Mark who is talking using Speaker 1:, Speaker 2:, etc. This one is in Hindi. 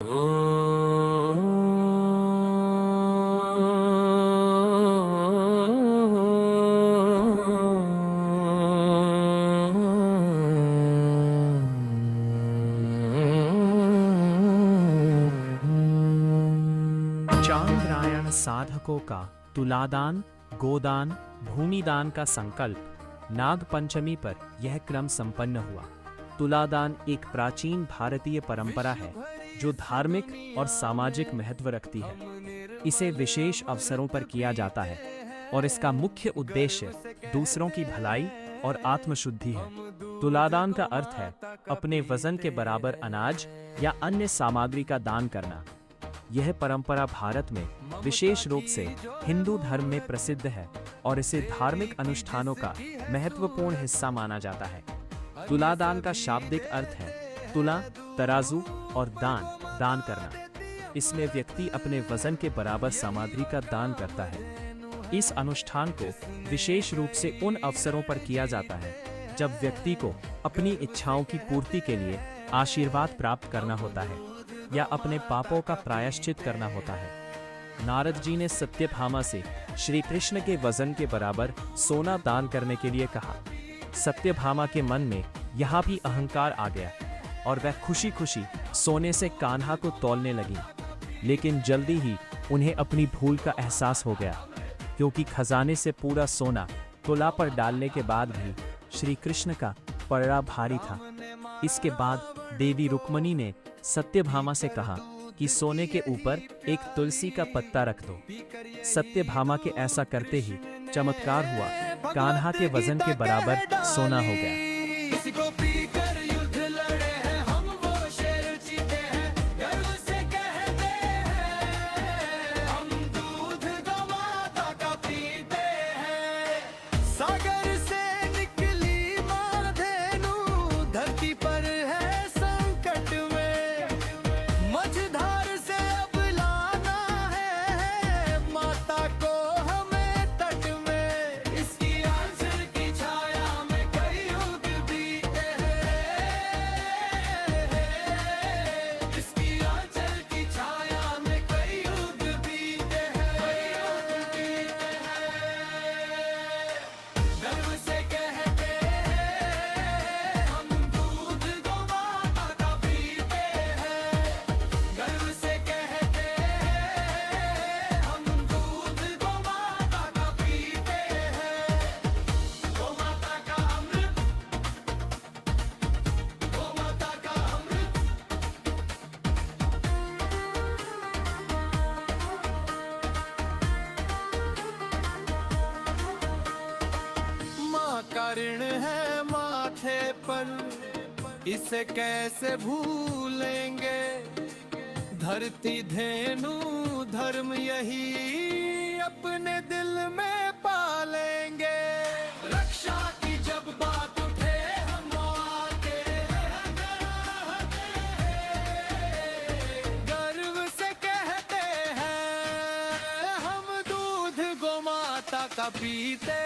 Speaker 1: चांद्रायण साधकों का तुलादान, गोदान, भूमिदान का संकल्प नाग पंचमी पर यह क्रम संपन्न हुआ। तुलादान एक प्राचीन भारतीय परंपरा है जो धार्मिक और सामाजिक महत्व रखती है। इसे विशेष अवसरों पर किया जाता है और इसका मुख्य उद्देश्य दूसरों की भलाई और आत्मशुद्धि है। तुलादान का अर्थ है अपने वजन के बराबर अनाज या अन्य सामग्री का दान करना। यह परंपरा भारत में विशेष रूप से हिंदू धर्म में प्रसिद्ध है और इसे धार्मिक अनुष्ठानों का महत्वपूर्ण हिस्सा माना जाता है। तुलादान का शाब्दिक अर्थ है तुला, तराजू और दान करना। इसमें व्यक्ति अपने वजन के बराबर सामग्री का दान करता है। इस अनुष्ठान को विशेष रूप से उन अवसरों पर किया जाता है जब व्यक्ति को अपनी इच्छाओं की पूर्ति के लिए आशीर्वाद प्राप्त करना होता है या अपने पापों का प्रायश्चित करना होता है। नारद जी ने सत्यभामा से श्री कृष्ण के वजन के बराबर सोना दान करने के लिए कहा। सत्यभामा के मन में यहाँ भी अहंकार आ गया और वह खुशी खुशी सोने से कान्हा को तौलने लगी। लेकिन जल्दी ही उन्हें अपनी भूल का एहसास हो गया, क्योंकि खजाने से पूरा सोना तुला पर डालने के बाद भी श्री कृष्ण का पलड़ा भारी था। इसके बाद देवी रुक्मणी ने सत्यभामा से कहा कि सोने के ऊपर एक तुलसी का पत्ता रख दो। सत्यभामा के ऐसा करते ही चमत्कार हुआ, कान्हा के वजन के बराबर सोना हो गया।
Speaker 2: ऋण है माथे पर, इसे कैसे भूलेंगे। धरती धेनु धर्म यही अपने दिल में पालेंगे। रक्षा की जब बात उठे हम आके गर्व से कहते हैं हम दूध गोमाता का पीते